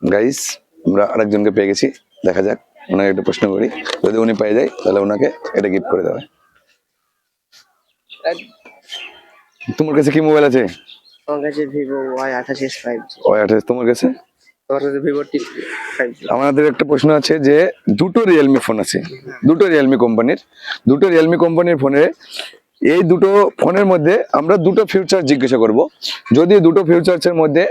Guys আমরা আরেকজনকে পেয়ে গেছি, দেখা যাক ওনাকে একটা প্রশ্ন করি, যদি উনি পেয়ে যায় তাহলে ওনাকে এটা গিফট করে দেবে। তোমার কাছে কি মোবাইল আছে? আমার কাছে ভিভো Y28 5G। Y28 তোমার কাছে? আমার কাছে ভিভো T5G। আমাদের একটা প্রশ্ন আছে যে দুটো রিয়েলমি ফোন আছে, দুটো রিয়েলমি কোম্পানির ফোনে, এই দুটো ফোনের মধ্যে আমরা দুটো ফিউচার জিজ্ঞাসা করব। যদি দুটো ফিউচার্সের মধ্যে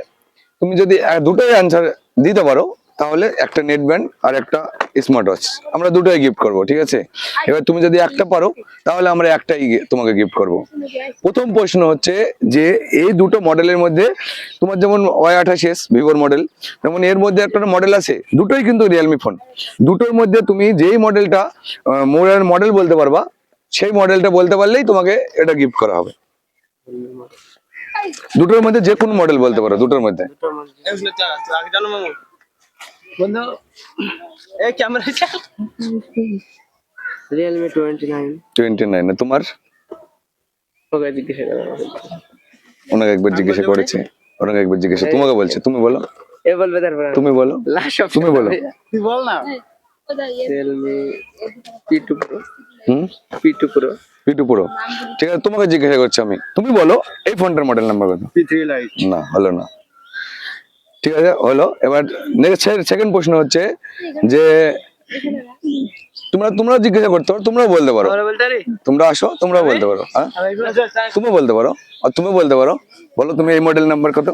তুমি যদি দুটোই অ্যান্সার দিতে পারো তাহলে একটা নেট ব্যান্ড আর একটা স্মার্ট ওয়াচ আমরা দুটোই গিফট করব, ঠিক আছে? এবার তুমি যদি একটা পারো তাহলে আমরা একটাই তোমাকে গিফট করব। প্রথম প্রশ্ন হচ্ছে যে এই দুটো মডেলের মধ্যে তোমার যেমন Y28 ভিভোর মডেল, যেমন এর মধ্যে একটা মডেল আছে, দুটোই কিন্তু রিয়েলমি ফোন। দুটোর মধ্যে তুমি যেই মডেলটা মডেল বলতে পারবা, সেই মডেলটা বলতে পারলেই তোমাকে এটা গিফট করা হবে। দুটোর মধ্যে যে কোনো মডেল বলতে পারো, দুটোর মধ্যে। রিয়েলমি 29 না তোমার? ওকে জিজ্ঞাসা করো। ওনাকে একবার জিজ্ঞাসা করেছে, ওনাকে একবার জিজ্ঞাসা, তোমাকে বলছে, তুমি বলো। এ বলবে তারপর তুমি বলো, লাস্ট অপশন তুমি বলো। তুই বল না। Realme P2 Pro। হুম, P2 Pro। P2 Pro, ঠিক আছে। তোমাকে জিজ্ঞাসা করছি আমি, তুমি বলো এই ফোনটার মডেল নাম্বার কত? P3 Lite। না, হলো না। ঠিক আছে, হলো। এবার সেকেন্ড প্রশ্ন হচ্ছে যে তোমরা জিজ্ঞাসা করতে পারো, তোমরা বলতে পারো, আমরা বলতে পারি? তোমরা আসো, তোমরা বলতে পারো। হ্যাঁ, তুমি বলতে পারো, আর তুমি বলতে পারো। বলো তুমি এই মডেল নাম্বার কত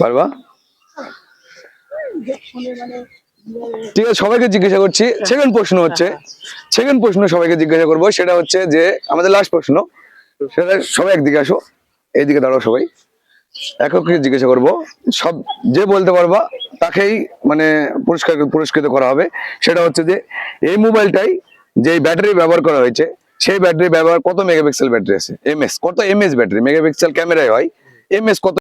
পারবা? ঠিক আছে, সবাইকে জিজ্ঞাসা করছি। সেকেন্ড প্রশ্ন সবাইকে জিজ্ঞাসা করবো, সেটা হচ্ছে যে আমাদের লাস্ট প্রশ্ন, সেটা সবাই একদিকে আসো, এইদিকে দাঁড়াও সবাই। এককে জিজ্ঞাসা করবো, সব যে বলতে পারবা তাকেই মানে পুরস্কৃত করা হবে। সেটা হচ্ছে যে এই মোবাইলটাই যে ব্যাটারি ব্যবহার করা হয়েছে, সেই ব্যাটারি ব্যবহার কত মেগাপিক্সেল ব্যাটারি আছে, এমএস কত, এমএস ব্যাটারি, মেগাপিক্সেল ক্যামেরায় হয়, এমএস কত